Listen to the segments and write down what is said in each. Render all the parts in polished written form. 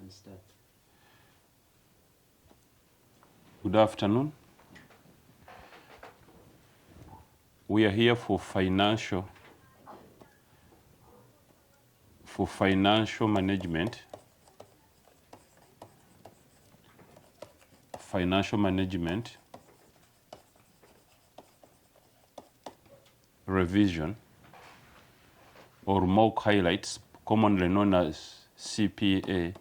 can start. Good afternoon. We are here for financial management. Revision or mock highlights, commonly known as CPA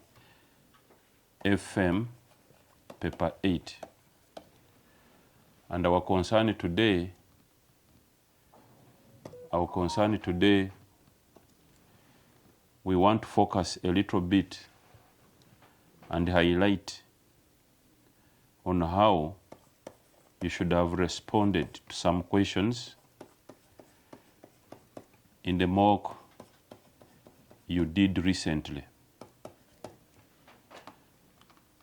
FM Paper 8. And our concern today, we want to focus a little bit and highlight on how you should have responded to some questions in the mock you did recently.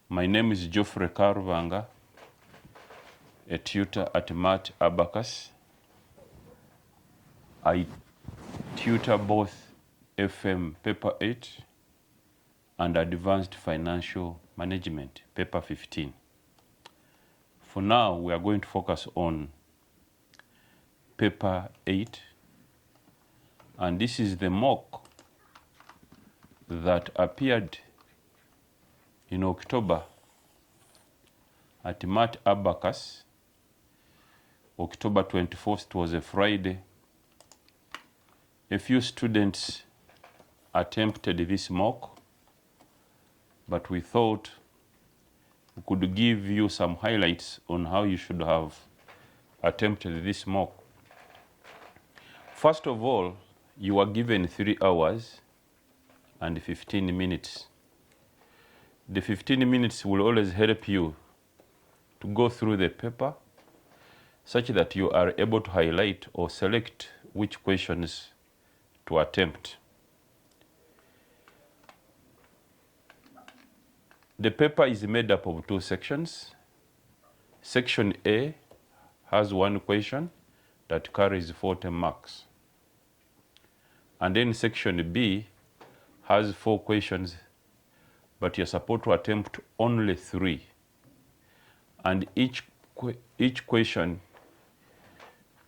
My name is Geofrey Karubanga, a tutor at MAT Abacus. I tutor both FM Paper 8 and Advanced Financial Management Paper 15. For now, we are going to focus on Paper 8, and this is the mock that appeared in October at MAT Abacus. October 24th was a Friday. A few students attempted this mock, but we thought we could give you some highlights on how you should have attempted this mock. First of all, you are given 3 hours and 15 minutes. The 15 minutes will always help you to go through the paper such that you are able to highlight or select which questions to attempt. The paper is made up of 2 sections. Section A has 1 question that carries 40 marks. And then section B has 4 questions, but you're supposed to attempt only 3. And each question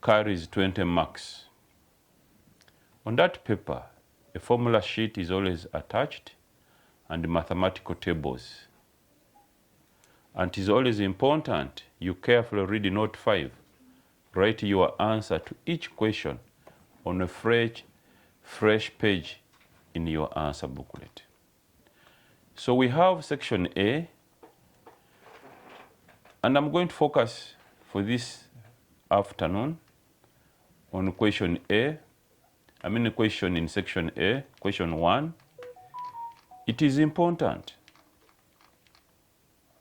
carries 20 marks. On that paper, a formula sheet is always attached and mathematical tables. And it is always important you carefully read note 5. Write your answer to each question on a fresh page in your answer booklet. So we have section A, and I'm going to focus for this afternoon on question A. I mean, a question in section A, question 1. It is important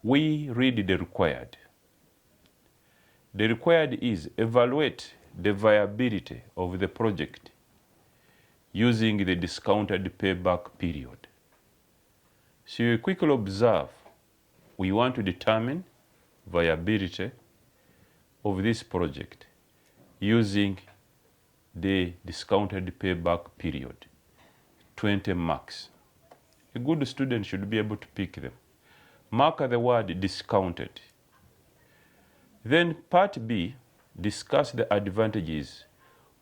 we read the required. The required is evaluate the viability of the project using the discounted payback period. So you quickly observe, we want to determine viability of this project using the discounted payback period, 20 marks. A good student should be able to pick them. Mark the word discounted. Then part B, discuss the advantages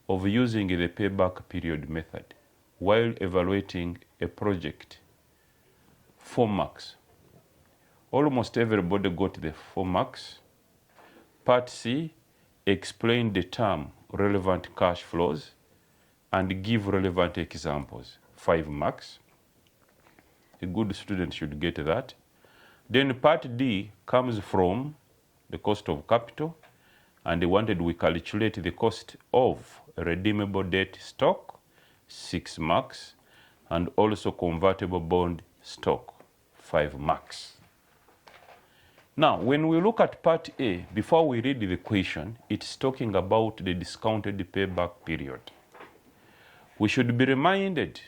of using the payback period method while evaluating a project. 4 marks. Almost everybody got the 4 marks. Part C, explain the term relevant cash flows and give relevant examples. 5 marks. A good student should get that. Then part D comes from the cost of capital, and they wanted we calculate the cost of redeemable debt stock, 6 marks, and also convertible bond stock, 5 marks. Now, when we look at part A, before we read the question, it's talking about the discounted payback period. We should be reminded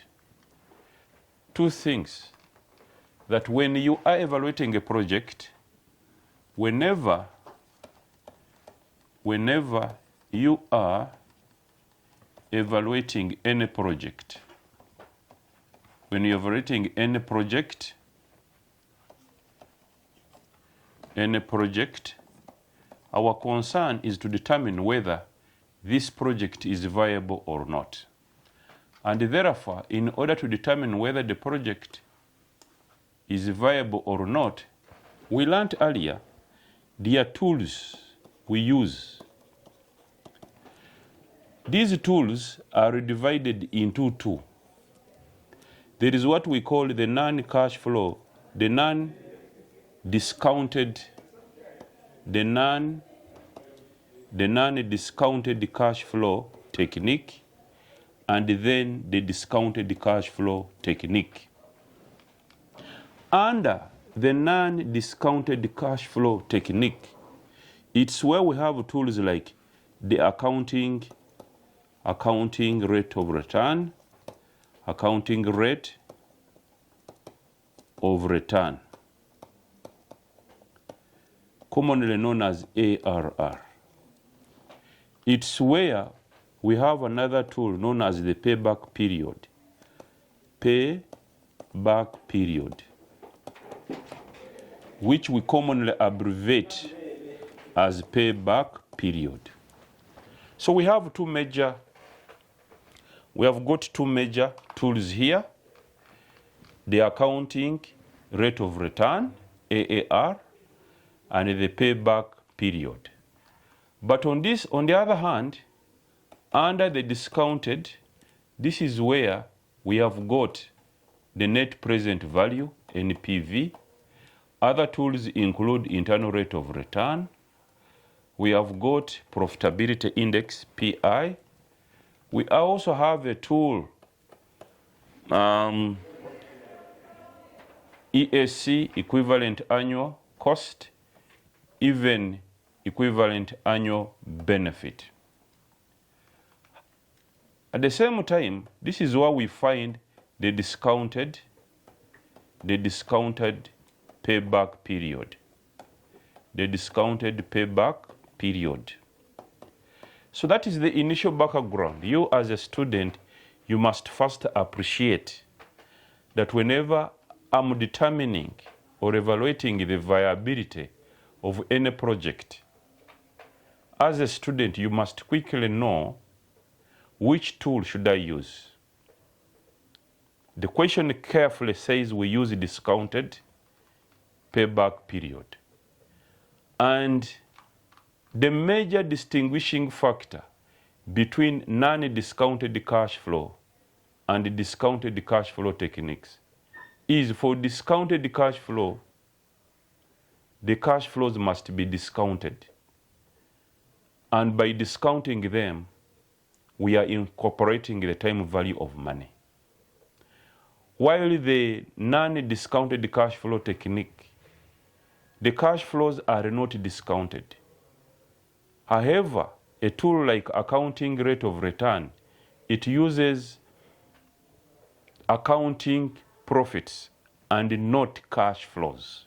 2 things. That when you are evaluating a project, whenever you are evaluating any project, when you're evaluating any project, any project, our concern is to determine whether this project is viable or not. And therefore, in order to determine whether the project is viable or not, we learned earlier there are tools we use. These tools are divided into two. There is what we call the non-cash flow, the non-discounted cash flow technique, and then the discounted cash flow technique. Under the non-discounted cash flow technique, it's where we have tools like the accounting rate of return, accounting rate of return, commonly known as ARR. It's where we have another tool known as the payback period. Payback period, which we commonly abbreviate as payback period. So we have got two major tools here: the accounting rate of return, AAR, and the payback period. But on the other hand, under the discounted, this is where we have got the net present value, NPV. Other tools include internal rate of return. We have got profitability index, PI. We also have a tool, ESC, equivalent annual cost, even equivalent annual benefit. At the same time, this is where we find the discounted payback period. The discounted payback period. So that is the initial background. You as a student, you must first appreciate that whenever I'm determining or evaluating the viability of any project, as a student, you must quickly know which tool should I use. The question carefully says we use discounted payback period. And the major distinguishing factor between non-discounted cash flow and discounted cash flow techniques is for discounted cash flow, the cash flows must be discounted. And by discounting them, we are incorporating the time value of money. While the non-discounted cash flow technique, the cash flows are not discounted. However, a tool like accounting rate of return, it uses accounting profits and not cash flows.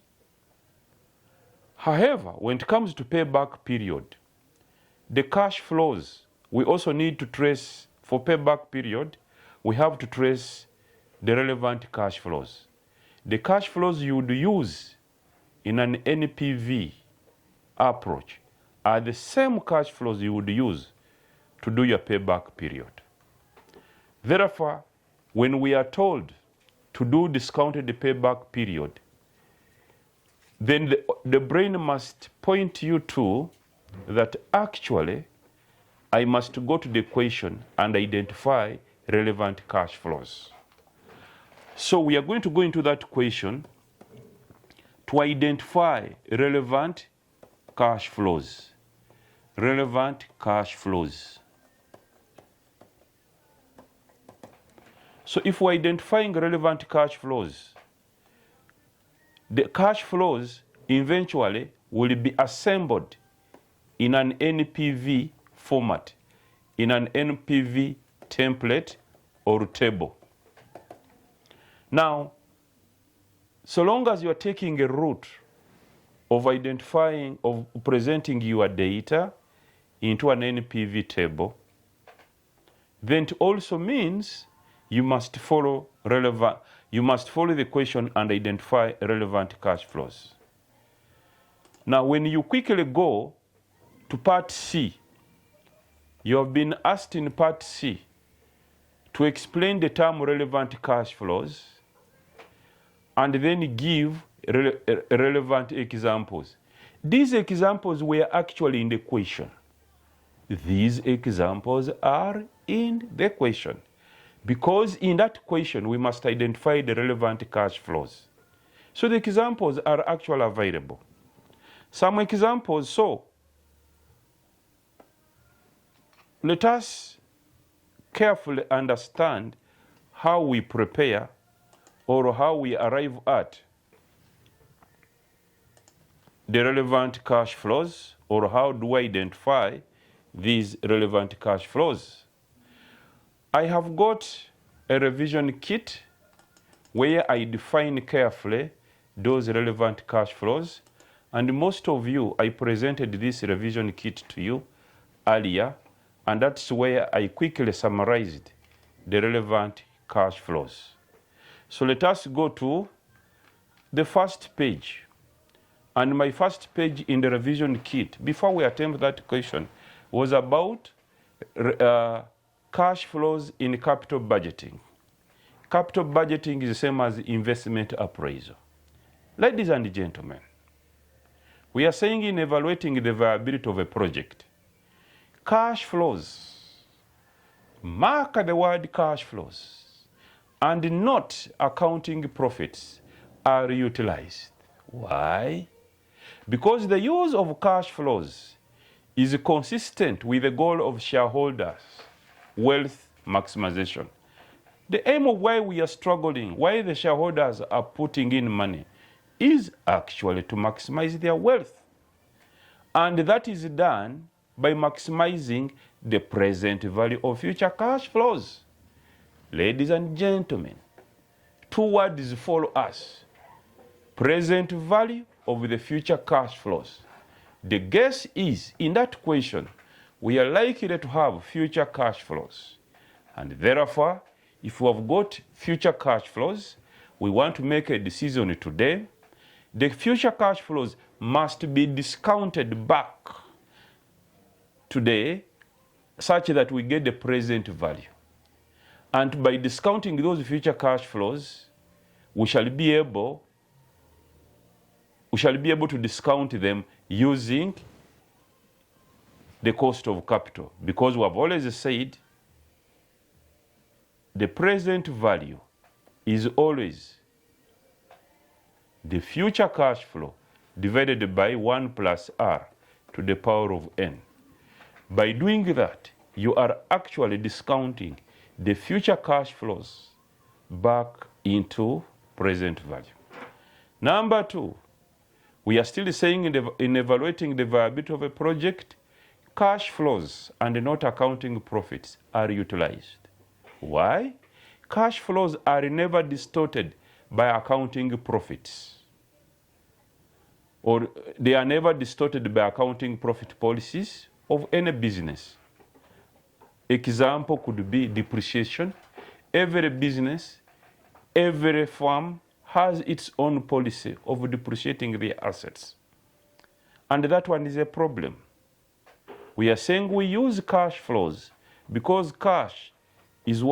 However, when it comes to payback period, the cash flows, we also need to trace, for payback period, we have to trace the relevant cash flows. The cash flows you would use in an NPV approach are the same cash flows you would use to do your payback period. Therefore, when we are told to do discounted payback period, then the brain must point you to that actually I must go to the equation and identify relevant cash flows. So we are going to go into that equation to identify relevant cash flows. Relevant cash flows. So if we're identifying relevant cash flows, the cash flows eventually will be assembled in an NPV format, in an NPV template or table. Now, so long as you are taking a route of identifying, of presenting your data into an NPV table, then it also means you must follow the equation and identify relevant cash flows. Now, when you quickly go to Part C, you have been asked in Part C to explain the term relevant cash flows and then give relevant examples. These examples were actually in the question. These examples are in the question because in that question we must identify the relevant cash flows. So the examples are actually available. Some examples, so let us carefully understand how we prepare or how we arrive at the relevant cash flows, or how do I identify these relevant cash flows. I have got a revision kit where I define carefully those relevant cash flows, and most of you, I presented this revision kit to you earlier, and that's where I quickly summarized the relevant cash flows. So let us go to the first page. And my first page in the revision kit, before we attempt that question, was about cash flows in capital budgeting. Capital budgeting is the same as investment appraisal. Ladies and gentlemen, we are saying in evaluating the viability of a project, cash flows, mark the word cash flows, and not accounting profits are utilized. Why? Because the use of cash flows is consistent with the goal of shareholders' wealth maximization. The aim of why we are struggling, why the shareholders are putting in money, is actually to maximize their wealth. And that is done by maximizing the present value of future cash flows. Ladies and gentlemen, two words follow us: present value of the future cash flows. The guess is, in that question, we are likely to have future cash flows. And therefore, if we have got future cash flows, we want to make a decision today. The future cash flows must be discounted back today such that we get the present value. And by discounting those future cash flows, we shall be able to discount them using the cost of capital, because we have always said the present value is always the future cash flow divided by 1 plus r to the power of n. By doing that, you are actually discounting the future cash flows back into present value. Number two, we are still saying in evaluating the viability of a project, cash flows and not accounting profits are utilized. Why? Cash flows are never distorted by accounting profits, or they are never distorted by accounting profit policies of any business. Example could be depreciation. Every business, every firm has its own policy of depreciating their assets. And that one is a problem. We are saying we use cash flows because cash is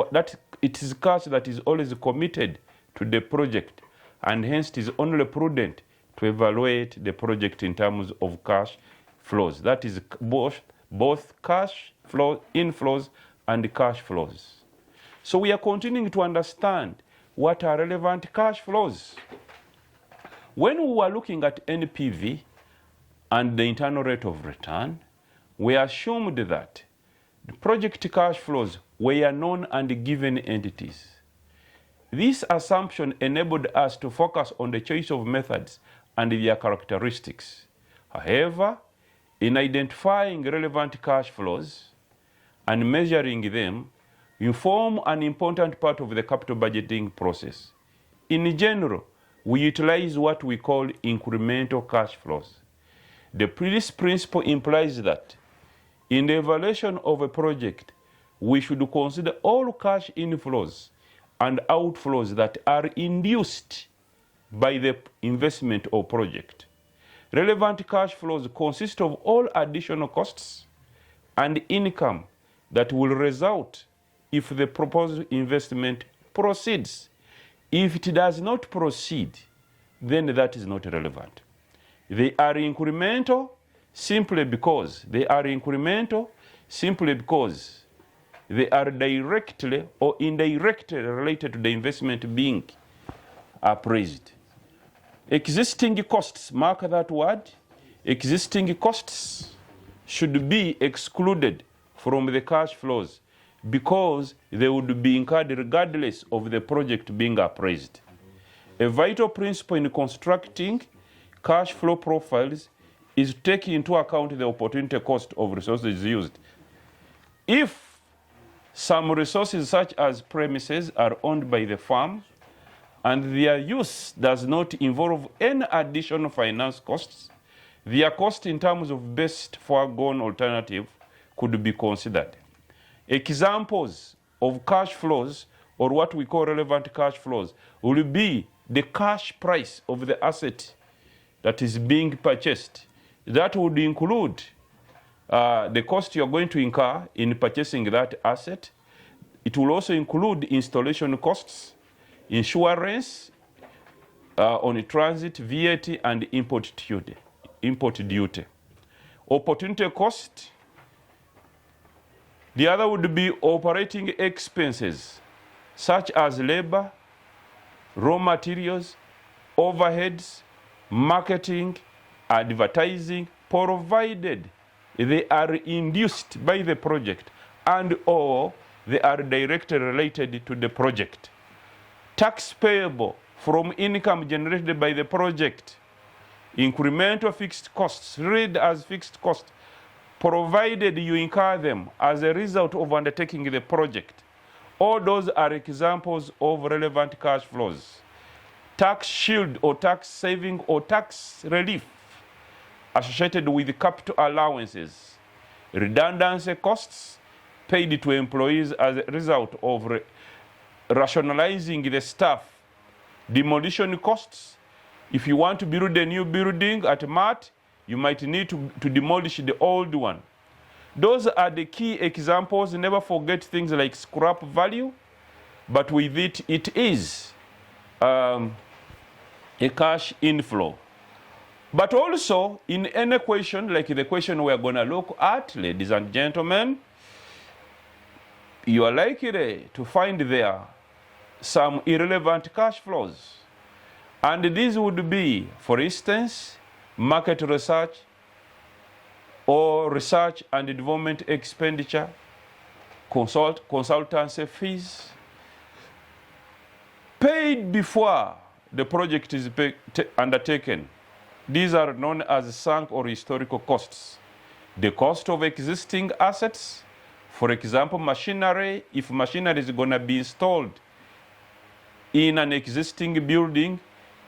it is cash that is always committed to the project, and hence it is only prudent to evaluate the project in terms of cash flows. That is both cash flow inflows and cash flows. So we are continuing to understand what are relevant cash flows. When we were looking at NPV and the internal rate of return, we assumed that the project cash flows were known and given entities. This assumption enabled us to focus on the choice of methods and their characteristics. However, in identifying relevant cash flows and measuring them, you form an important part of the capital budgeting process. In general, we utilize what we call incremental cash flows. This principle implies that in the evaluation of a project, we should consider all cash inflows and outflows that are induced by the investment or project. Relevant cash flows consist of all additional costs and income that will result if the proposed investment proceeds. If it does not proceed, then that is not relevant. They are incremental simply because they are directly or indirectly related to the investment being appraised. Existing costs, mark that word, existing costs should be excluded from the cash flows because they would be incurred regardless of the project being appraised. A vital principle in constructing cash flow profiles is to take into account the opportunity cost of resources used. If some resources such as premises are owned by the firm and their use does not involve any additional finance costs, their cost in terms of best foregone alternative could be considered. Examples of cash flows, or what we call relevant cash flows, will be the cash price of the asset that is being purchased. That would include the cost you're going to incur in purchasing that asset. It will also include installation costs, insurance on transit, VAT, and import duty. Opportunity cost. The other would be operating expenses, such as labor, raw materials, overheads, marketing, advertising, provided they are induced by the project and or they are directly related to the project. Tax payable from income generated by the project. Incremental fixed costs, read as fixed costs, provided you incur them as a result of undertaking the project. All those are examples of relevant cash flows. Tax shield or tax saving or tax relief associated with capital allowances. Redundancy costs paid to employees as a result of rationalizing the staff. Demolition costs. If you want to build a new building at MAT, you might need to demolish the old one. Those are the key examples. Never forget things like scrap value, but with it, it is a cash inflow. But also, in any question, like the question we're going to look at, ladies and gentlemen, you are likely to find there some irrelevant cash flows. And these would be, for instance, market research or research and development expenditure, consultancy fees, paid before the project is undertaken. These are known as sunk or historical costs. The cost of existing assets, for example, machinery. If machinery is going to be installed in an existing building,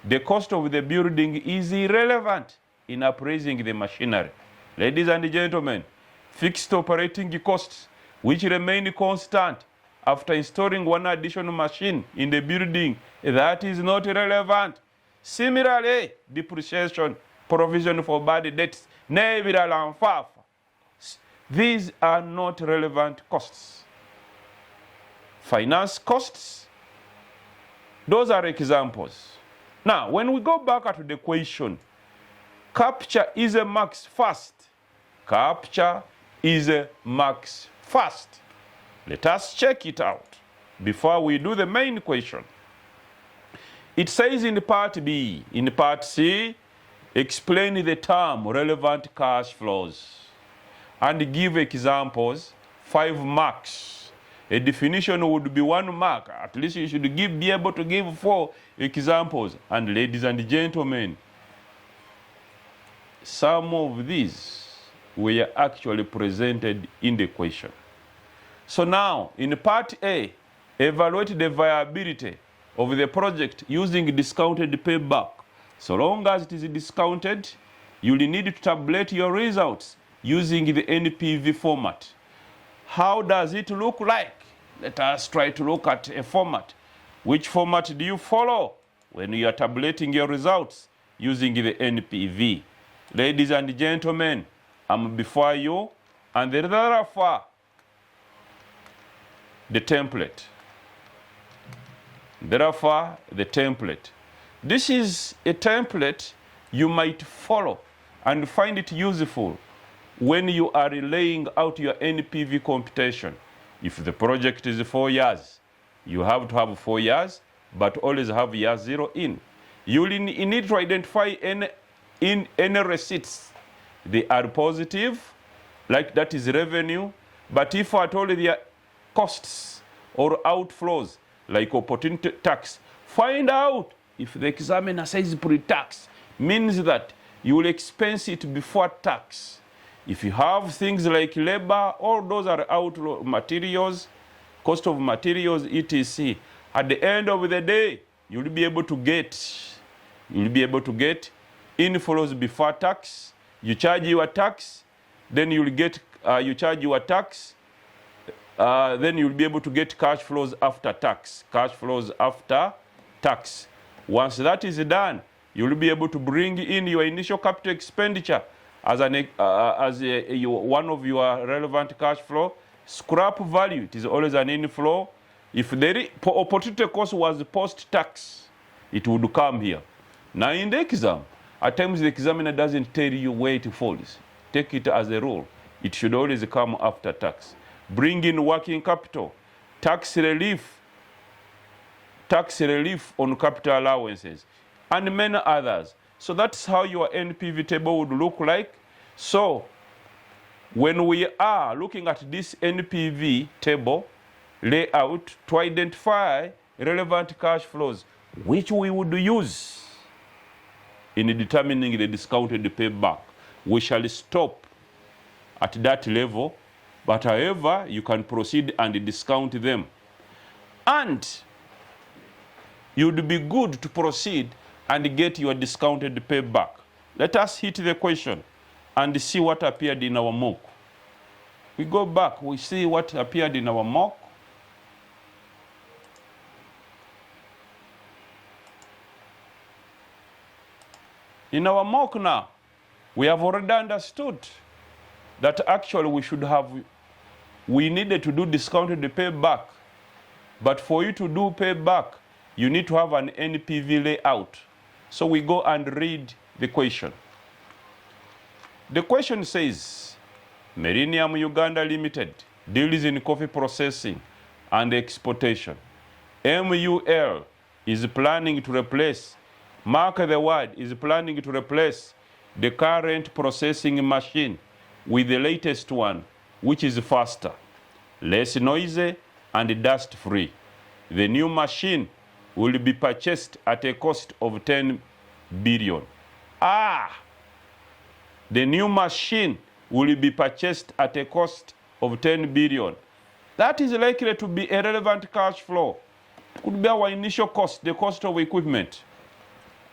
the cost of the building is irrelevant in appraising the machinery. Ladies and gentlemen, fixed operating costs, which remain constant after installing one additional machine in the building, that is not relevant. Similarly, depreciation, provision for bad debts, these are not relevant costs. Finance costs, those are examples. Now, when we go back to the question, capture is a max first. Capture is a max first. Let us check it out before we do the main question. It says in part B, in part C, explain the term relevant cash flows and give examples, 5 marks. A definition would be 1 mark. At least you should be able to give 4 examples. And ladies and gentlemen, some of these were actually presented in the question. So now, in part A, evaluate the viability of the project using discounted payback. So long as it is discounted, you will need to tabulate your results using the NPV format. How does it look like? Let us try to look at a format. Which format do you follow when you are tabulating your results using the NPV? Ladies and gentlemen, I'm before you, and therefore the template. Therefore, the template. This is a template you might follow and find it useful when you are laying out your NPV computation. If the project is 4 years, you have to have 4 years, but always have year 0 in. You need to identify any receipts. They are positive, like that is revenue, but if at all they are costs or outflows, like opportunity tax, find out if the examiner says pre-tax, means that you will expense it before tax. If you have things like labor, all those are outflow materials, cost of materials, etc. At the end of the day, you'll be able to get inflows before tax. You charge your tax, then you'll get you charge your tax. Then you'll be able to get cash flows after tax. Cash flows after tax. Once that is done, you'll be able to bring in your initial capital expenditure as one of your relevant cash flow. Scrap value, it is always an inflow. If the opportunity cost was post-tax, it would come here. Now in the exam, at times the examiner doesn't tell you where it falls. Take it as a rule. It should always come after tax. Bring in working capital, tax relief on capital allowances, and many others. So that's how your NPV table would look like. So when we are looking at this NPV table layout to identify relevant cash flows, which we would use in determining the discounted payback, we shall stop at that level. But however, you can proceed and discount them. And you'd be good to proceed and get your discounted payback. Let us hit the question and see what appeared in our mock. We go back, we see what appeared in our mock. In our mock now, we have already understood that actually we needed to do discounted payback. But for you to do payback, you need to have an NPV layout. So we go and read the question. The question says, Millennium Uganda Limited deals in coffee processing and exportation. MUL is planning to replace, mark the word, is planning to replace the current processing machine with the latest one, which is faster, less noisy, and dust-free. The new machine will be purchased at a cost of 10 billion. The new machine will be purchased at a cost of 10 billion. That is likely to be a relevant cash flow. It could be our initial cost, the cost of equipment.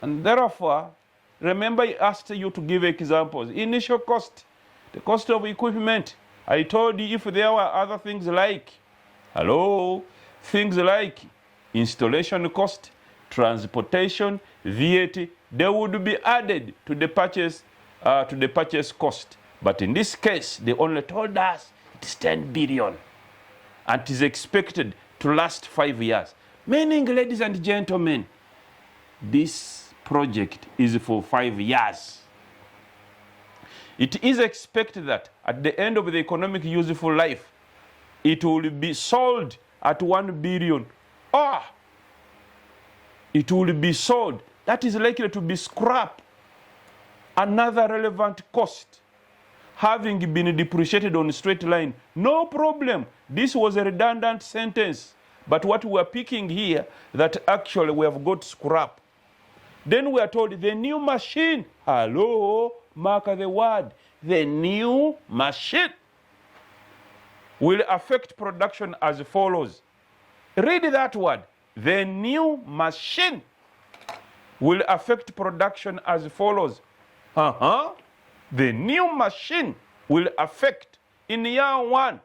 And therefore, remember I asked you to give examples. Initial cost, the cost of equipment. I told you if there were other things like, things like installation cost, transportation, VAT, they would be added to the purchase cost. But in this case, they only told us it's 10 billion. And it is expected to last 5 years. Meaning, ladies and gentlemen, this project is for 5 years. It is expected that at the end of the economic useful life, it will be sold at 1 billion. It will be sold. That is likely to be scrap. Another relevant cost, having been depreciated on a straight line. No problem. This was a redundant sentence. But what we are picking here, that actually we have got scrap. Then we are told the new machine, mark the word, the new machine will affect production as follows. Read that word. The new machine will affect production as follows. The new machine will affect in year 1.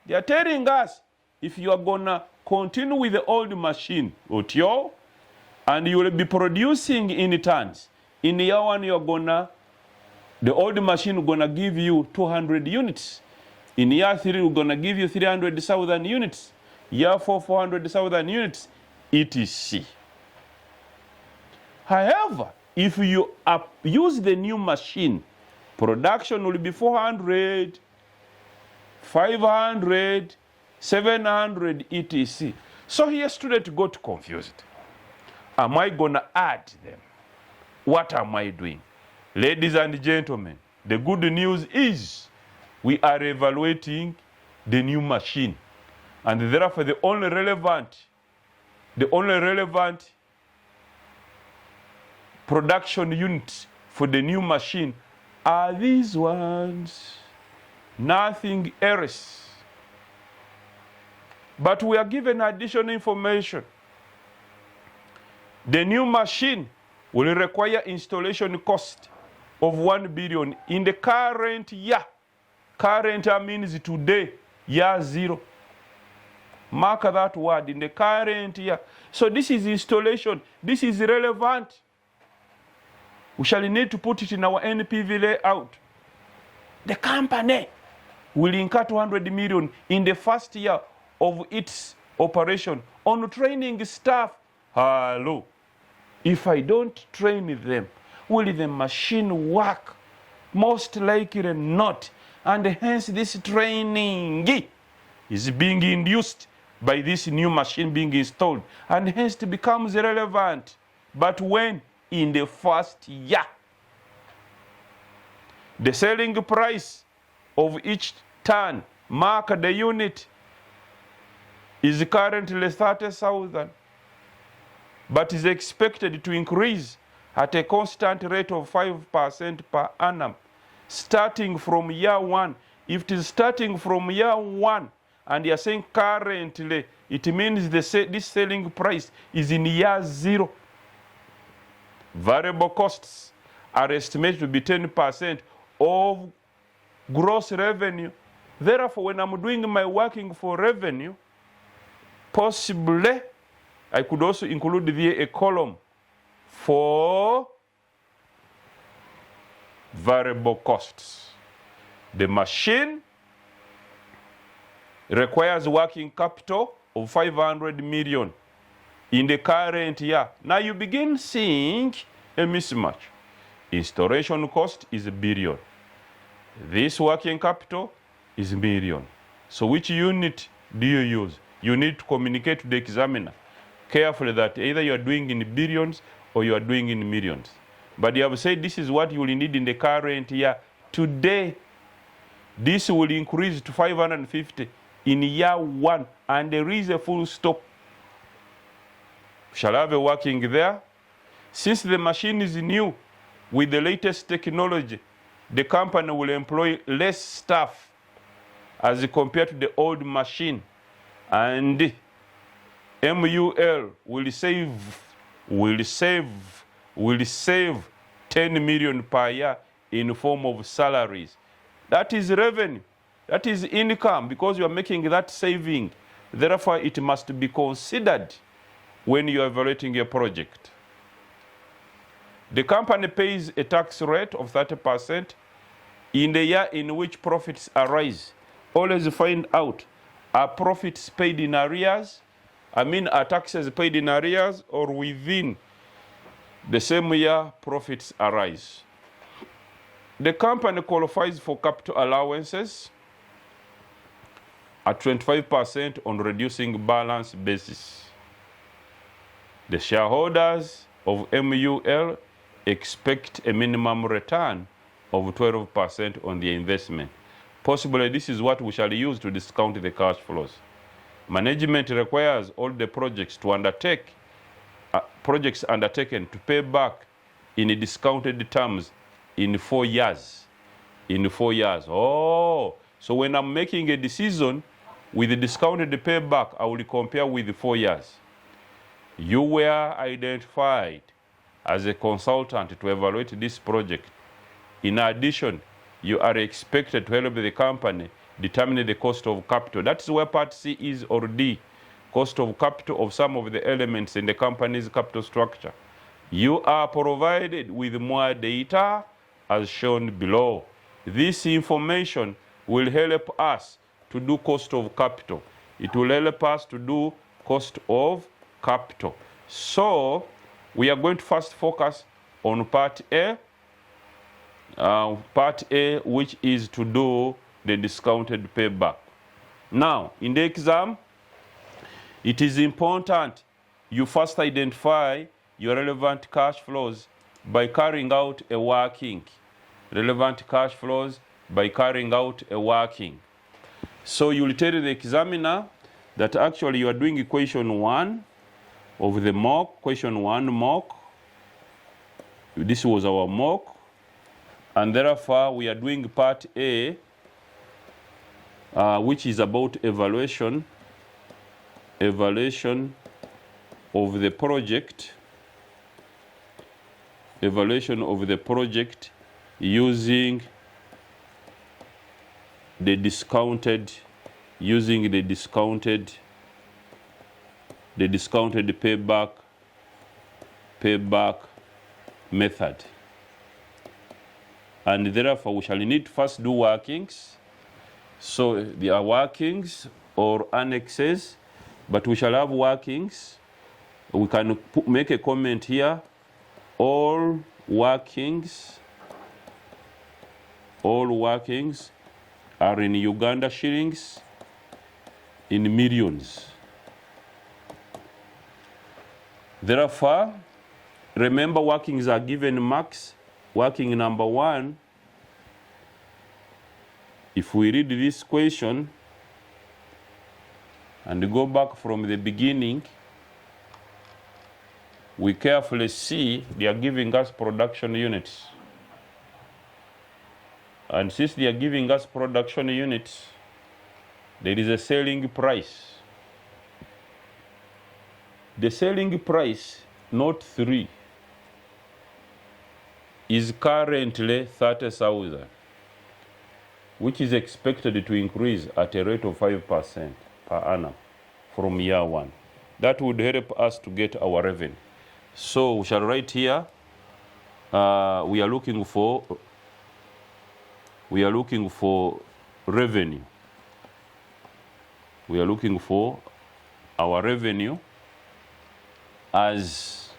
They are telling us if you are going to continue with the old machine, and you will be producing in tons. In year 1, you are going to The old machine gonna give you 200 units. In year 3, we're gonna give you 300,000 units. Year 4, 400,000 units, etc. However, if you use the new machine, production will be 400, 500, 700, etc. So here students got confused. Am I gonna add them? What am I doing? Ladies and gentlemen, the good news is we are evaluating the new machine, and therefore the only relevant production units for the new machine are these ones, nothing else. But we are given additional information. The new machine will require installation cost of 1 billion in the current year. Current year means today, year 0. Mark that word, in the current year. So this is installation. This is relevant. We shall need to put it in our NPV layout. The company will incur 200 million in the first year of its operation on training staff. Hello. If I don't train them, will the machine work? Most likely not. And hence this training is being induced by this new machine being installed, and hence it becomes relevant. But when? In the first year. The selling price of each ton, mark the unit, is currently 30,000, but is expected to increase at a constant rate of 5% per annum, starting from year 1. If it is starting from year 1, and you are saying currently, it means this selling price is in year 0. Variable costs are estimated to be 10% of gross revenue. Therefore, when I'm doing my working for revenue, possibly I could also include there a column for variable costs. The machine requires working capital of 500 million in the current year. Now you begin seeing a mismatch. Installation cost is $1 billion. This working capital is $1 million. So which unit do you use? You need to communicate to the examiner carefully that either you are doing in billions or you are doing in millions. But you have said this is what you will need in the current year. Today, this will increase to 550 in year 1, and there is a full stop. Shall have a working there. Since the machine is new, with the latest technology, the company will employ less staff as compared to the old machine, and MUL will save 10 million per year in form of salaries. That is revenue. That is income, because you are making that saving. Therefore, it must be considered when you are evaluating a project. The company pays a tax rate of 30% in the year in which profits arise. Always find out, are profits paid in arrears? Are taxes paid in arrears or within the same year profits arise? The company qualifies for capital allowances at 25% on reducing balance basis. The shareholders of MUL expect a minimum return of 12% on the investment. Possibly this is what we shall use to discount the cash flows. Management requires all the projects undertaken to pay back in discounted terms in 4 years. In 4 years. Oh, so when I'm making a decision with the discounted payback, I will compare with 4 years. You were identified as a consultant to evaluate this project. In addition, you are expected to help the company determine the cost of capital. That's where part C is, or D, cost of capital of some of the elements in the company's capital structure. You are provided with more data as shown below. This information will help us to do cost of capital. It will help us to do cost of capital. So we are going to first focus on part A, which is to do the discounted payback. Now, in the exam, it is important you first identify your relevant cash flows by carrying out a working. Relevant cash flows by carrying out a working. So you will tell the examiner that actually you are doing equation 1 of the mock, question 1 mock. This was our mock. And therefore we are doing part A, which is about evaluation of the project, using the discounted payback method. And therefore we shall need to first do workings. So there are workings or annexes, but we shall have workings. We can make a comment here. All workings are in Uganda shillings in millions. Therefore, remember workings are given marks. Working number 1, if we read this question and go back from the beginning, we carefully see they are giving us production units. And since they are giving us production units, there is a selling price. The selling price, not 3, is currently 30,000, which is expected to increase at a rate of 5% per annum from year 1. That would help us to get our revenue. So we shall write here, we are looking for revenue. We are looking for our revenue as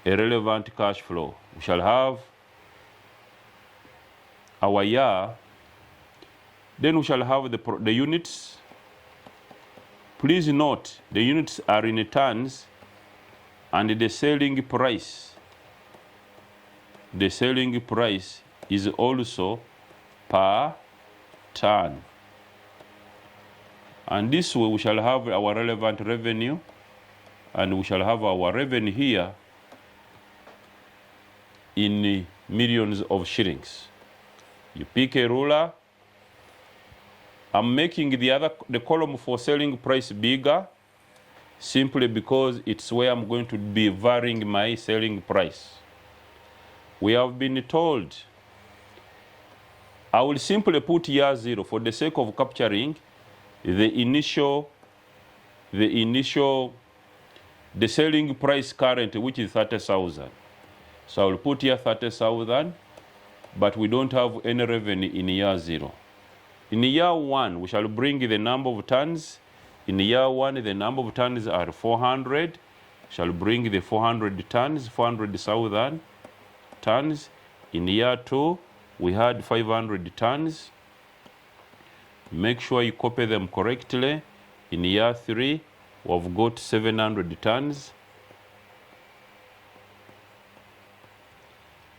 a relevant cash flow. We shall have our year, then we shall have the units. Please note the units are in tons, and the selling price is also per ton. And this way we shall have our relevant revenue, and we shall have our revenue here in millions of shillings. You pick a ruler. I'm making the column for selling price bigger simply because it's where I'm going to be varying my selling price. We have been told, I will simply put year 0 for the sake of capturing the selling price current, which is 30,000. So I will put here 30,000, but we don't have any revenue in year 0. In year 1, we shall bring the number of tons. In year 1, the number of tons are 400. We shall bring the 400 tons, 400,000 tons. In year 2, we had 500 tons. Make sure you copy them correctly. In year 3, we've got 700 tons.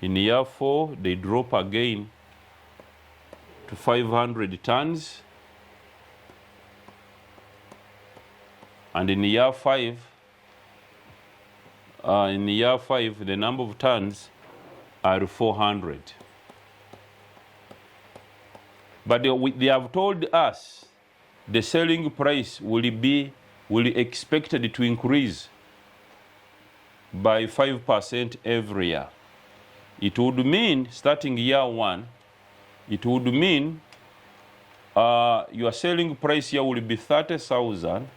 In year 4, they drop again to 500 tons. And in year 5, the number of tons are 400. But they have told us the selling price will expected to increase by 5% every year. It would mean, starting year 1, it would mean your selling price here will be 30,000.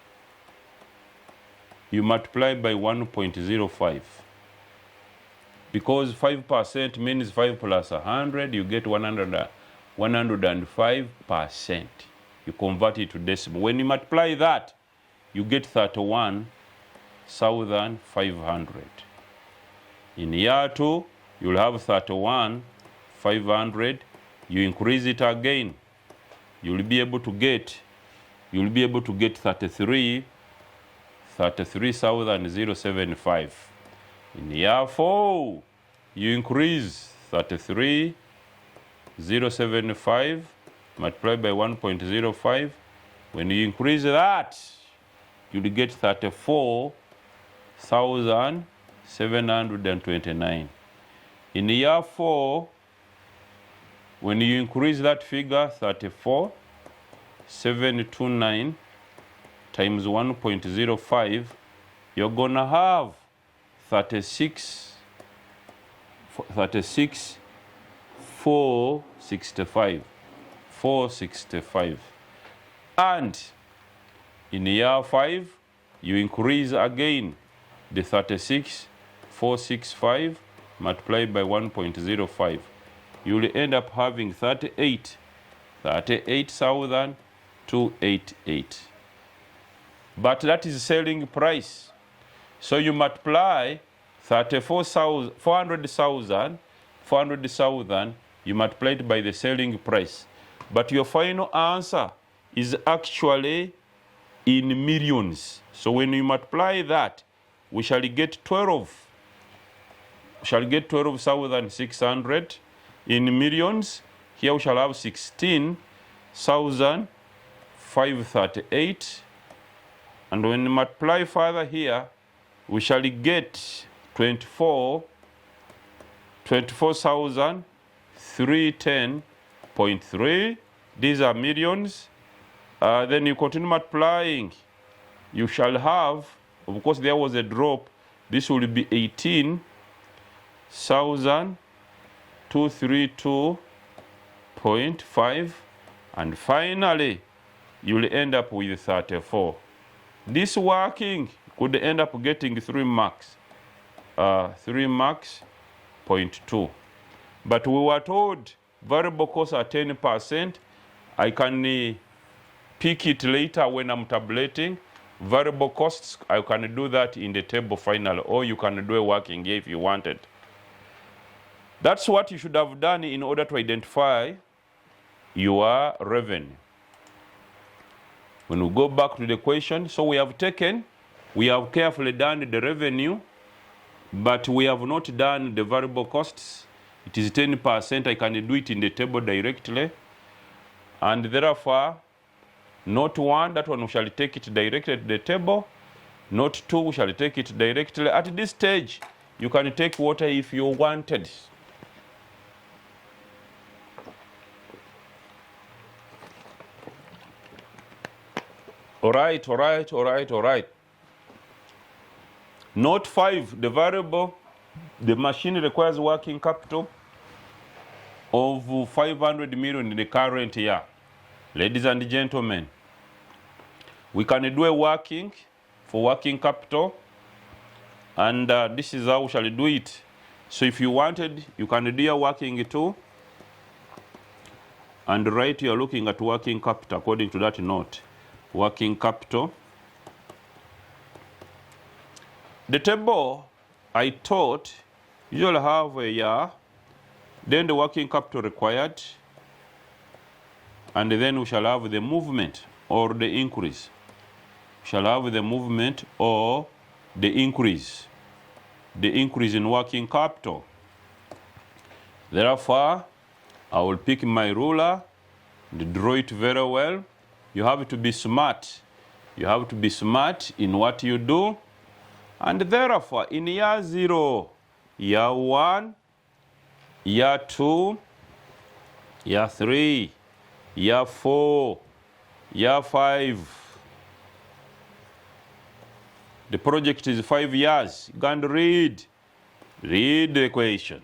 You multiply by 1.05. because 5% means 5 plus 100, you get 105%. You convert it to decimal. When you multiply that, you get 31,500. In year 2, you'll have 31,500. You increase it again, you'll be able to get 33,075. In year 4, you increase 33,075 multiplied by 1.05. When you increase that, you'll get 34,729. In year 4, when you increase that figure, 34,729 times 1.05, you're gonna have 465. And in year 5, you increase again the 465 multiplied by 1.05. You will end up having 38,288. But that is selling price. So you multiply 400,000, you multiply it by the selling price. But your final answer is actually in millions. So when you multiply that, we shall get 12,600 in millions. Here we shall have 16,538. And when you multiply further here, we shall get 24,310.3. These are millions. Then you continue multiplying. You shall have, of course, there was a drop. This will be 18,232.5. And finally, you will end up with 34. This working could end up getting 3 marks. 3 marks, 0.2. But we were told variable costs are 10%. I can pick it later when I'm tabulating. Variable costs, I can do that in the table final, or you can do a working here if you wanted. That's what you should have done in order to identify your revenue. When we go back to the question, so we have carefully done the revenue, but we have not done the variable costs. It is 10%. I can do it in the table directly. And therefore, note 1, that one we shall take it directly to the table. Note 2, we shall take it directly. At this stage, you can take water if you wanted. All right. Note 5, the variable, the machine requires working capital of 500 million in the current year. Ladies and gentlemen, we can do a working for working capital, and this is how we shall do it. So if you wanted, you can do your working too, and right, you are looking at working capital according to that note. Working capital. The table I taught usually have a year, then the working capital required, and then we shall have the movement or the increase. We shall have the movement or the increase in working capital. Therefore, I will pick my ruler and draw it very well. You have to be smart. You have to be smart in what you do. And therefore, in year 0, year 1, year 2, year 3, year 4, year 5. The project is 5 years. You can read the equation.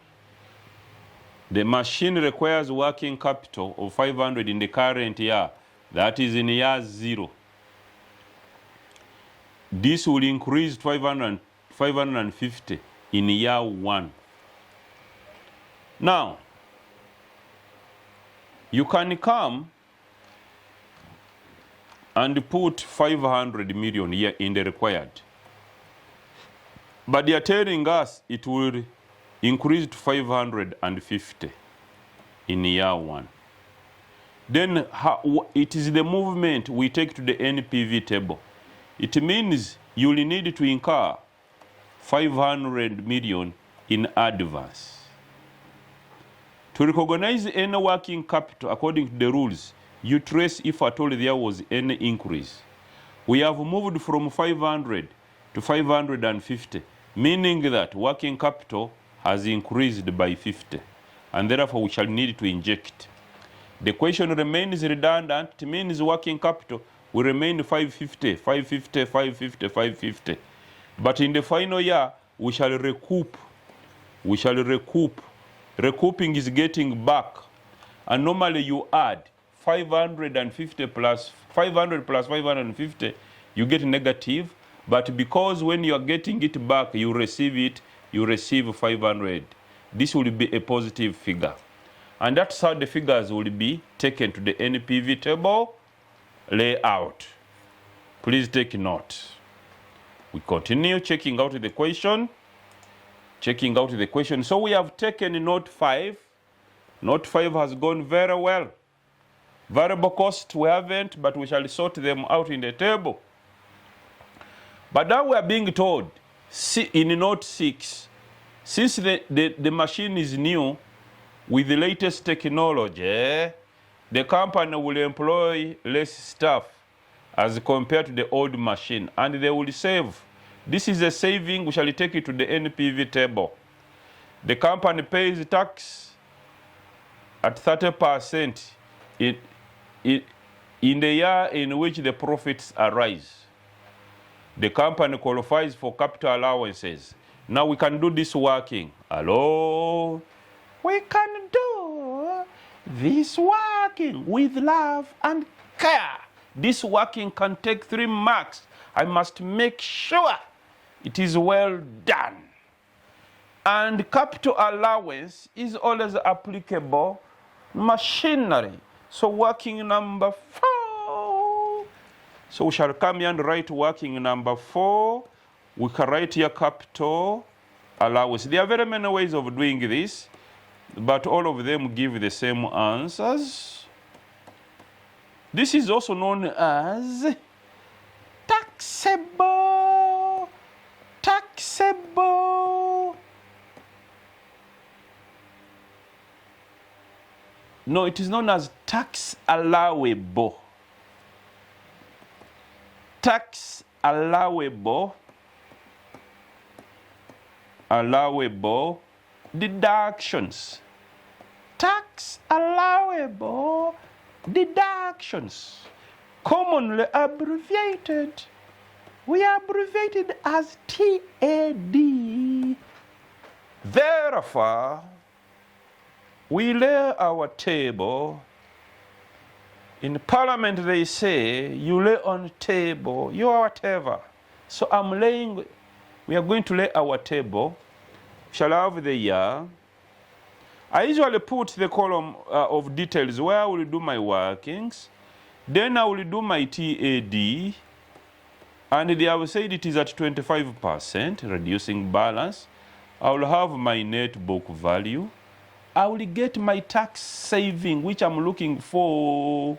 The machine requires working capital of 500 in the current year. That is in year 0. This will increase 550 in year 1. Now, you can come and put 500 million here in the required. But they are telling us it will increase to 550 in year 1. Then it is the movement we take to the NPV table. It means you will need to incur 500 million in advance. To recognize any working capital according to the rules, you trace if at all there was any increase. We have moved from 500 to 550, meaning that working capital has increased by 50, and therefore we shall need to inject. The question remains redundant. It means working capital will remain 550, 550, 550, 550. But in the final year, we shall recoup. We shall recoup. Recouping is getting back. And normally you add 550 plus 500 plus 550, you get negative. But because when you are getting it back, you receive 500. This will be a positive figure. And that's how the figures will be taken to the NPV table layout. Please take note. We continue checking out the question. So we have taken note 5. Note 5 has gone very well. Variable cost we haven't, but we shall sort them out in the table. But now we are being told, in note 6, since the machine is new, with the latest technology, the company will employ less staff as compared to the old machine, and they will save. This is a saving. We shall take it to the NPV table. The company pays tax at 30% in the year in which the profits arise. The company qualifies for capital allowances. Now we can do this working. Hello? We can do this working with love and care. This working can take 3 marks. I must make sure it is well done. And capital allowance is always applicable machinery. So working number 4. So we shall come here and write working number 4. We can write here capital allowance. There are very many ways of doing this, but all of them give the same answers. This is also known as taxable. No, it is known as tax allowable. Tax allowable deductions. Tax allowable deductions. Commonly abbreviated. We abbreviate it as TAD. Therefore, we lay our table. In Parliament, they say, you lay on table, you are whatever. So we are going to lay our table. Shall I have the year? I usually put the column of details where I will do my workings. Then I will do my TAD. And they have said it is at 25%, reducing balance. I will have my net book value. I will get my tax saving, which I'm looking for.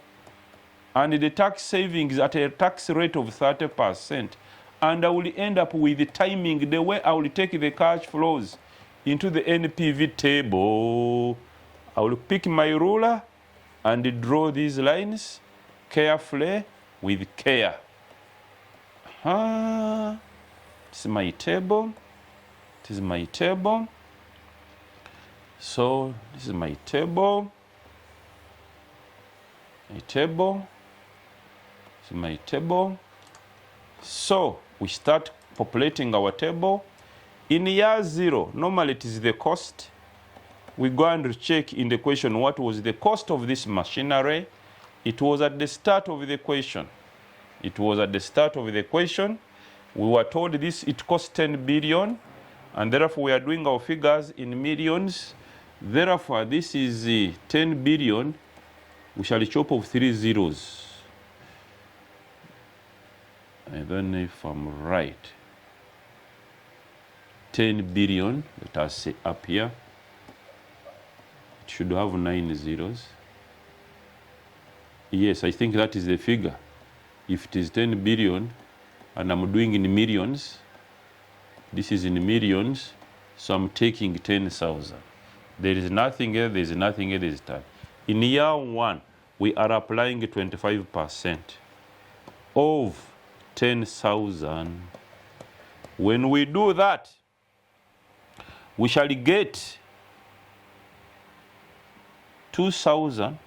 And the tax savings at a tax rate of 30%. And I will end up with the timing, the way I will take the cash flows into the NPV table. I will pick my ruler and draw these lines carefully with care. This is my table. This is my table. So this is my table. My table. This is my table. So we start populating our table. In year 0, normally it is the cost. We go and check in the question what was the cost of this machinery. It was at the start of the question. It was at the start of the question. We were told it cost 10 billion, and therefore we are doing our figures in millions. Therefore, this is 10 billion. We shall chop off 3 zeros. I don't know if I'm right. 10 billion, let us say up here. It should have 9 zeros. Yes, I think that is the figure. If it is 10 billion, and I'm doing in millions, this is in millions, so I'm taking 10,000. There is nothing here, there is nothing here this time. In year 1, we are applying 25% of 10,000. When we do that, we shall get 2,000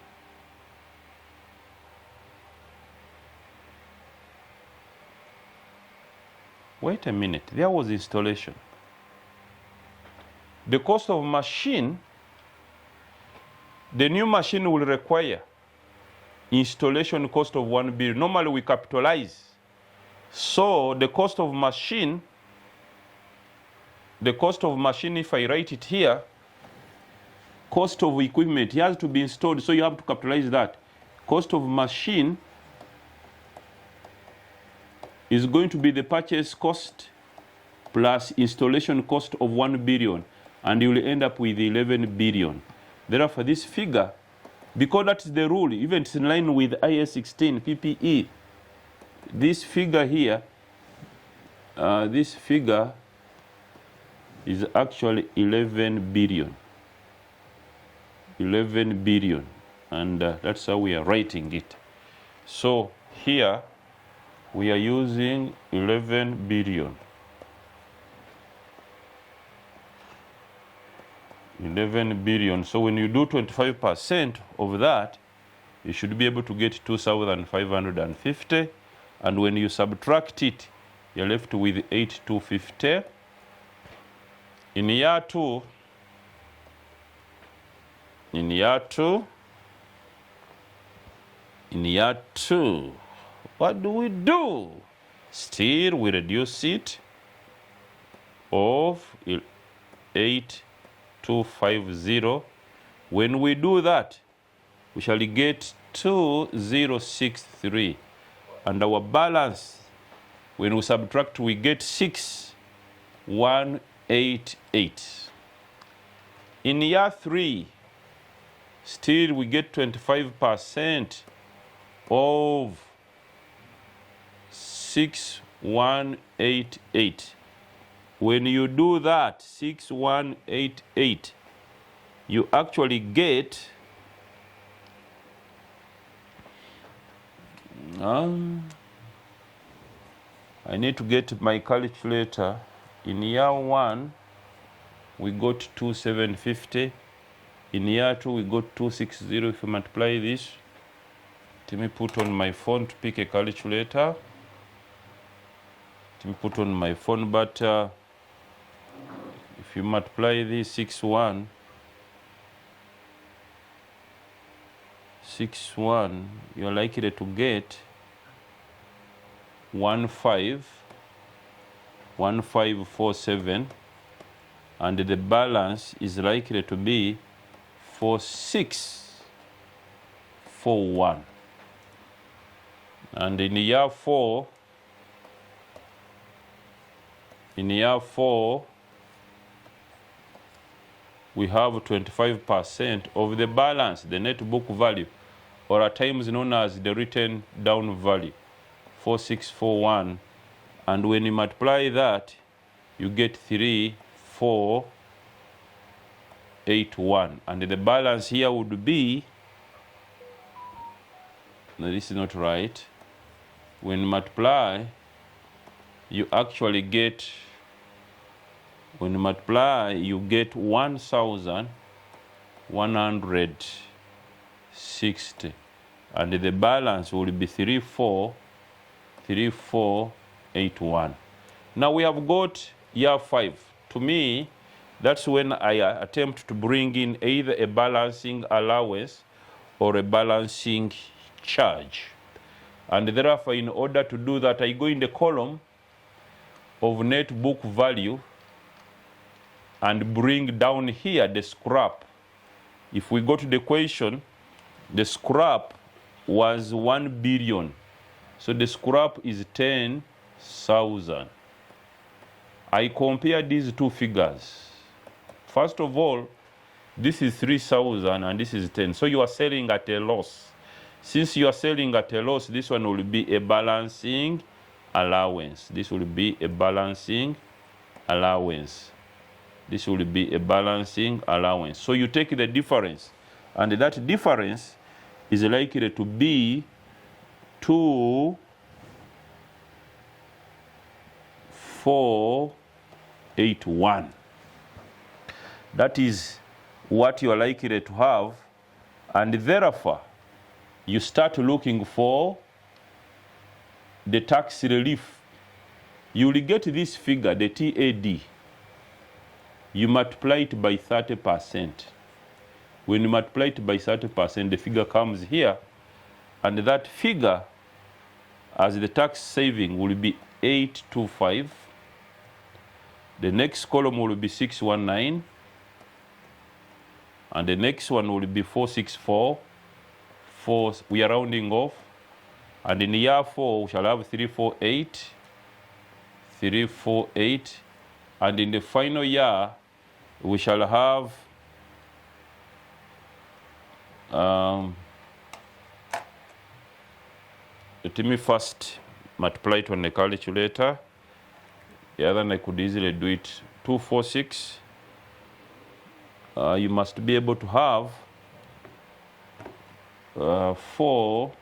Wait a minute, there was installation. The cost of machine, the new machine will require installation cost of 1 billion. Normally we capitalize. So the cost of machine, if I write it here, cost of equipment, it has to be installed, so you have to capitalize that. Cost of machine is going to be the purchase cost plus installation cost of 1 billion, and you will end up with 11 billion. Therefore, this figure, because that is the rule, even it's in line with IS 16 PPE, this figure here, this figure is actually 11 billion. 11 billion, and that's how we are writing it. So here we are using 11 billion. 11 billion. So when you do 25% of that, you should be able to get 2,550. And when you subtract it, you're left with 8,250. In year 2, what do? Still, we reduce it of 8,250. When we do that, we shall get 2,063. And our balance, when we subtract, we get 6,188. In year 3, still we get 25% of 6,188. When you do that, 6,188, you actually get I need to get my calculator. In year 1, we got 2,750. In year 2, we got 260. If you multiply this, let me put on my phone to pick a calculator. Let me put on my phone, but if you multiply this 61, you're likely to get 1547, and the balance is likely to be 4641. And in year 4, we have 25% of the balance, the net book value, or at times known as the written down value, 4641. And when you multiply that, you get 3481. And the balance here would be, no, this is not right. When you multiply, you actually get, when you multiply, you get 1,160. And the balance will be 3481. Now we have got year 5. To me, that's when I attempt to bring in either a balancing allowance or a balancing charge. And therefore, in order to do that, I go in the column of net book value and bring down here the scrap. If we go to the question, the scrap was 1 billion. So the scrap is 10,000. I compare these two figures. First of all, this is 3,000 and this is 10. So you are selling at a loss. Since you are selling at a loss, this one will be a balancing allowance. This will be a balancing allowance. This will be a balancing allowance. So you take the difference, and that difference is likely to be 2,481. That is what you are likely to have, and therefore you start looking for the tax relief. You will get this figure, the TAD. You multiply it by 30%. When you multiply it by 30%, the figure comes here, and that figure as the tax saving will be 825. The next column will be 619, and the next one will be 464. We are rounding off, and in year 4 we shall have 348, and in the final year we shall have let me first multiply it on the calculator. Yeah, then I could easily do it. 246. You must be able to have 4.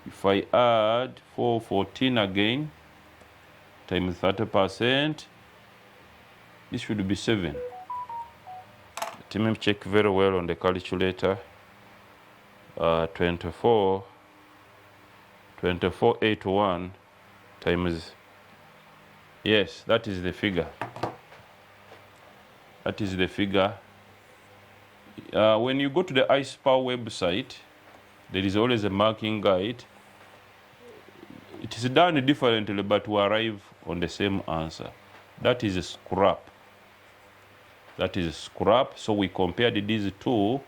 If I add 414 again times 30%, this should be 7. Let me check very well on the calculator. 2481 times, yes, that is the figure. That is the figure. When you go to the ISPA website, there is always a marking guide. It is done differently, but we arrive on the same answer. That is a scrap. That is a scrap. So we compared these two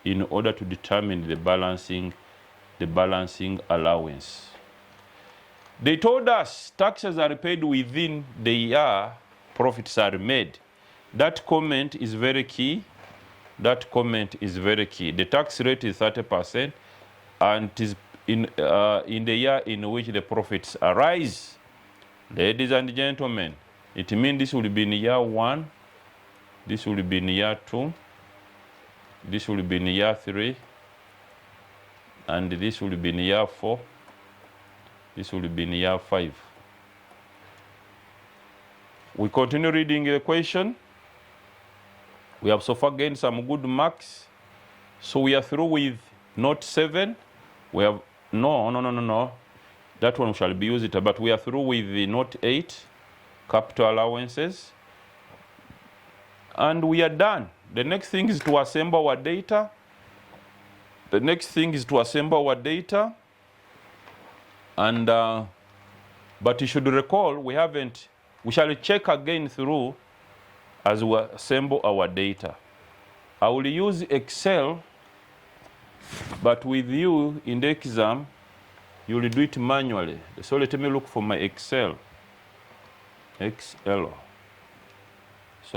in order to determine the balancing allowance. They told us taxes are paid within the year profits are made. That comment is very key. That comment is very key. The tax rate is 30%, and it is in the year in which the profits arise. Ladies and gentlemen, it means this will be in year 1, this will be in year 2, this will be in year 3, and this will be in year 4, this will be in year 5. We continue reading the question. We have so far gained some good marks. So we are through with note 7. We have, no. That one shall be used, but we are through with the note 8, capital allowances. And we are done. The next thing is to assemble our data. And, but you should recall, we shall check again through as we assemble our data. I will use Excel, but with you in the exam, you will do it manually. So let me look for my Excel. So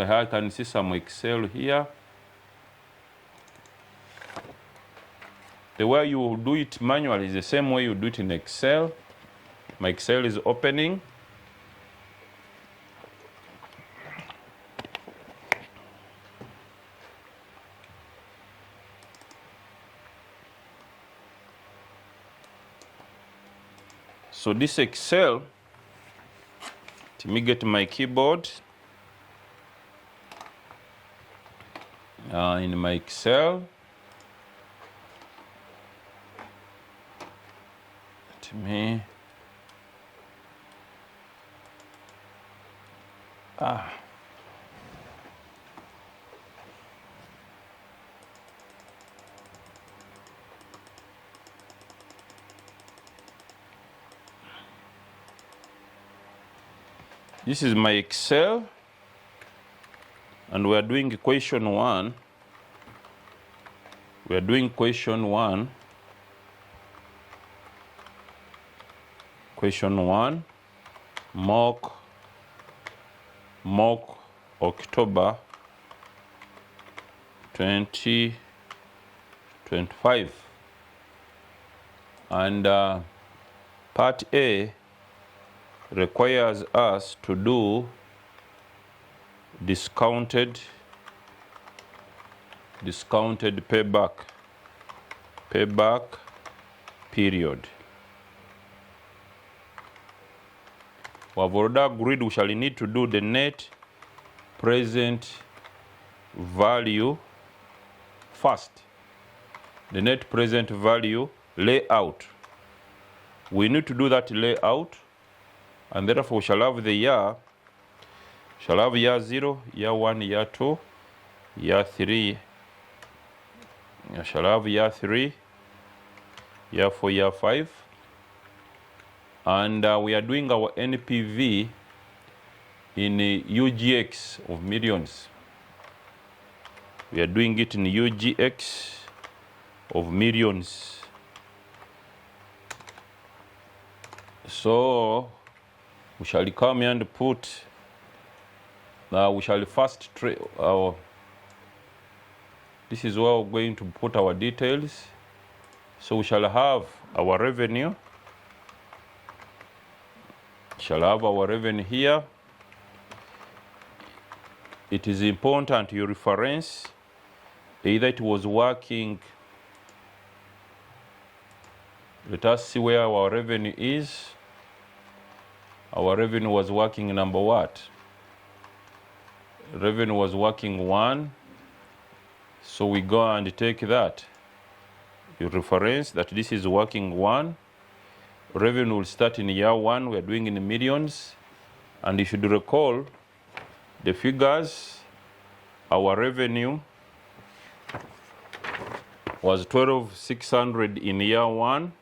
I can see some Excel here. The way you do it manually is the same way you do it in Excel. My Excel is opening. So this Excel, let me get my keyboard. In my Excel, let me, this is my Excel, and we are doing equation 1. We are doing question 1. Question 1, mock October 2025. And part A requires us to do discounted payback period. We have already agreed we shall need to do the net present value first. The net present value layout. We need to do that layout, and therefore we shall have the year. Shall have year 0, year 1, year 2, year 3. We shall have year 3, year 4, year 5. And we are doing our NPV in UGX of millions. We are doing it in UGX of millions. So we shall come here and put, we shall first this is where we're going to put our details. So we shall have our revenue. Shall have our revenue here. It is important you reference either it was working. Let us see where our revenue is. Our revenue was working number what? Revenue was working 1. So we go and take that. You reference that this is working 1. Revenue will start in year 1. We are doing in millions. And you should recall the figures. Our revenue was 12,600 in year 1.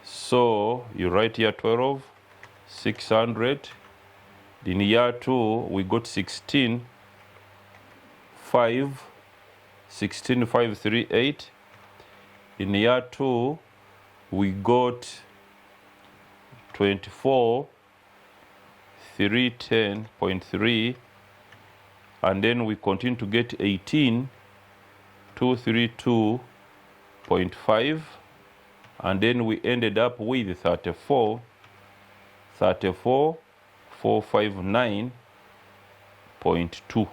So you write here 12,600. In year 2, we got 16,538. In year 2, we got 24,310.3, and then we continue to get 18,232.5, and then we ended up with 34,459.2.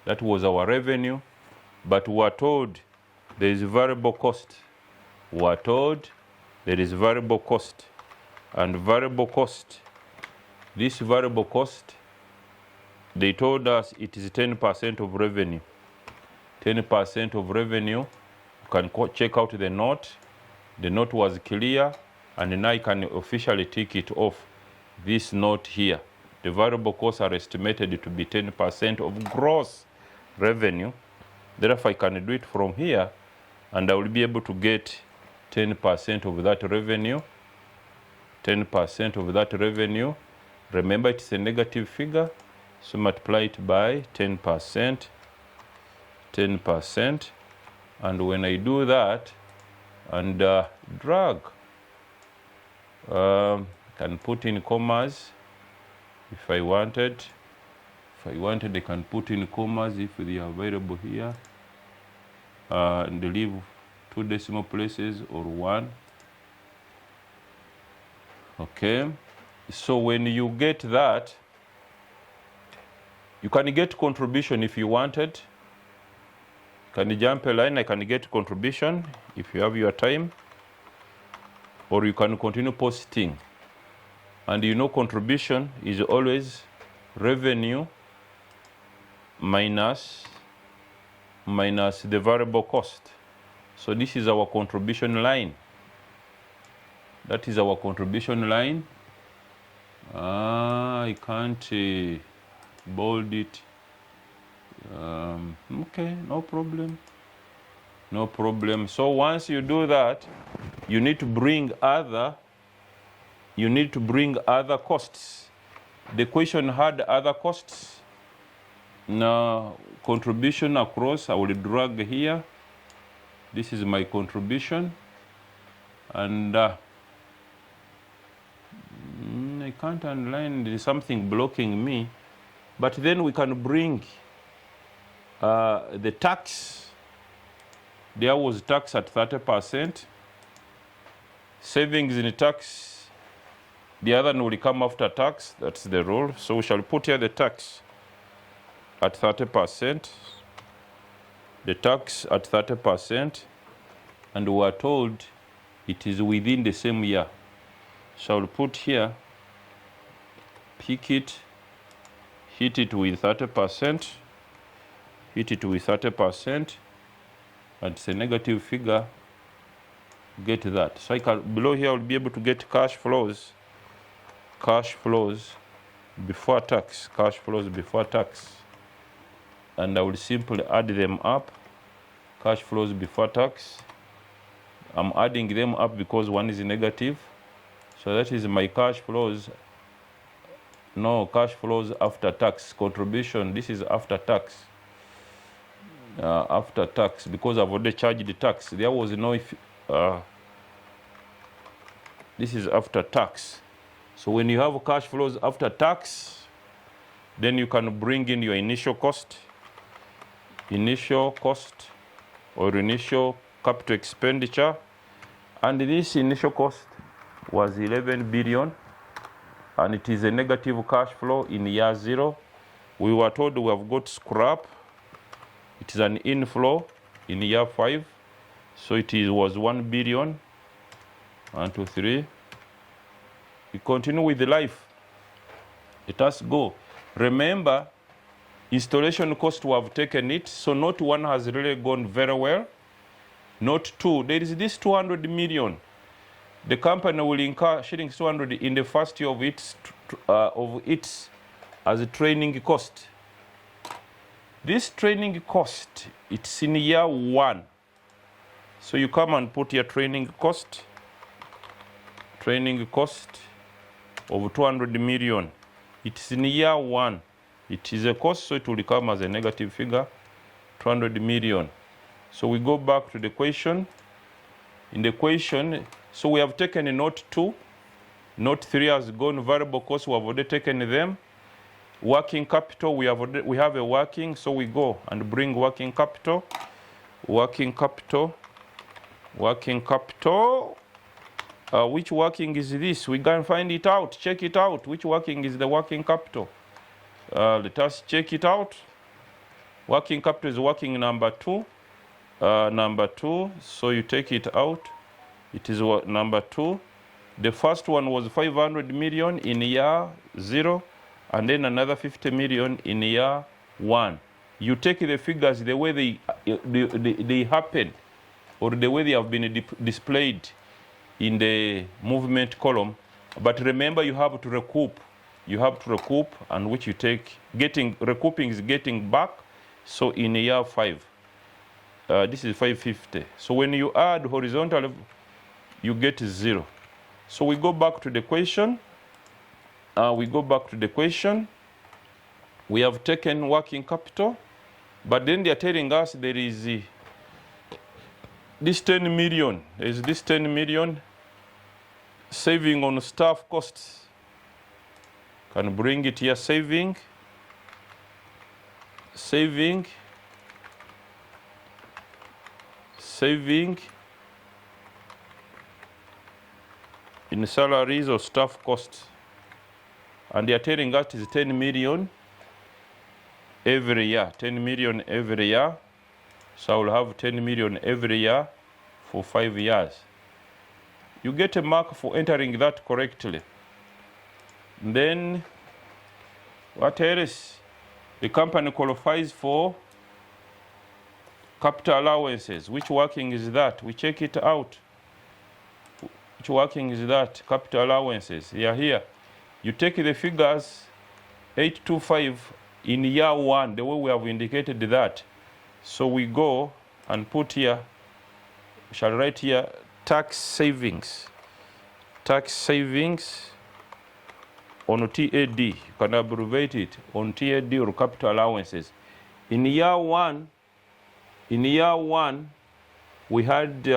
That was our revenue, but we were told there is variable cost. We were told there is variable cost. And variable cost, this variable cost, they told us it is 10% of revenue. 10% of revenue. You can check out the note. The note was clear, and now you can officially tick it off. This note here. The variable costs are estimated to be 10% of gross revenue. Therefore, I can do it from here, and I will be able to get 10% of that revenue. 10% of that revenue. Remember, it's a negative figure, so multiply it by 10%. 10%. And when I do that and drag, can put in commas if I wanted. If I wanted, I can put in commas if they are available here, and leave 2 decimal places or 1. Okay, so when you get that, you can get contribution if you wanted. Can you jump a line? I can get contribution if you have your time, or you can continue posting. And you know contribution is always revenue minus the variable cost. So this is our contribution line. That is our contribution line. I can't bold it. Okay, no problem. No problem. So once you do that, you need to bring other costs. The question had other costs. Now, contribution across, I will drag here. This is my contribution, and I can't underline, there is something blocking me, but then we can bring the tax. There was tax at 30%, savings in tax, the other one will come after tax, that's the rule. So we shall put here the tax at 30%, the tax at 30%, and we are told it is within the same year. So I'll put here, pick it, hit it with 30%, hit it with 30%, and it's a negative figure, get that. So I can, below here I'll be able to get cash flows before tax, and I will simply add them up, cash flows before tax. I'm adding them up because one is negative, so that is my cash flows. No, cash flows after tax, contribution, this is after tax. After tax, because I've already charged the tax. There was no, this is after tax. So when you have cash flows after tax, then you can bring in your initial cost or initial capital expenditure. And this initial cost was 11 billion, and it is a negative cash flow in year 0. We were told we have got scrap. It is an inflow in year 5. So it was 1 billion. 1, 2, 3. We continue with the life. Let us go. Remember, installation cost, we have taken it. So note 1 has really gone very well. Note 2, there is this 200 million. The company will incur shillings 200 in the first year of its as a training cost. This training cost, it's in year 1. So you come and put your training cost of 200 million. It's in year 1. It is a cost, so it will come as a negative figure, 200 million. So we go back to the question. In the question, so we have taken a note 2. Note 3 has gone variable costs, we have already taken them. Working capital, we have a working, so we go and bring working capital. Which working is this? We can find it out, check it out. Which working is the working capital? Let us check it out. Working capital is working number 2. So you take it out. It is number 2. The first one was 500 million in year 0. And then another 50 million in year 1. You take the figures the way they happen, or the way they have been displayed in the movement column. But remember, you have to recoup. And which you take, recouping is getting back. So in year 5, this is 550. So when you add horizontal, you get 0. So we go back to the question. We have taken working capital, but then they are telling us there is this 10 million. There is this 10 million saving on staff costs. Can bring it here, saving in salaries or staff costs. And they are telling us it is 10 million every year. 10 million every year. So I will have 10 million every year for 5 years. You get a mark for entering that correctly. Then, what else? The company qualifies for capital allowances. Which working is that? We check it out. Which working is that? Capital allowances. They are here. You take the figures 825 in year 1, the way we have indicated that. So we go and put here, we shall write here tax savings on TAD. You can abbreviate it on TAD or capital allowances. In year 1, We had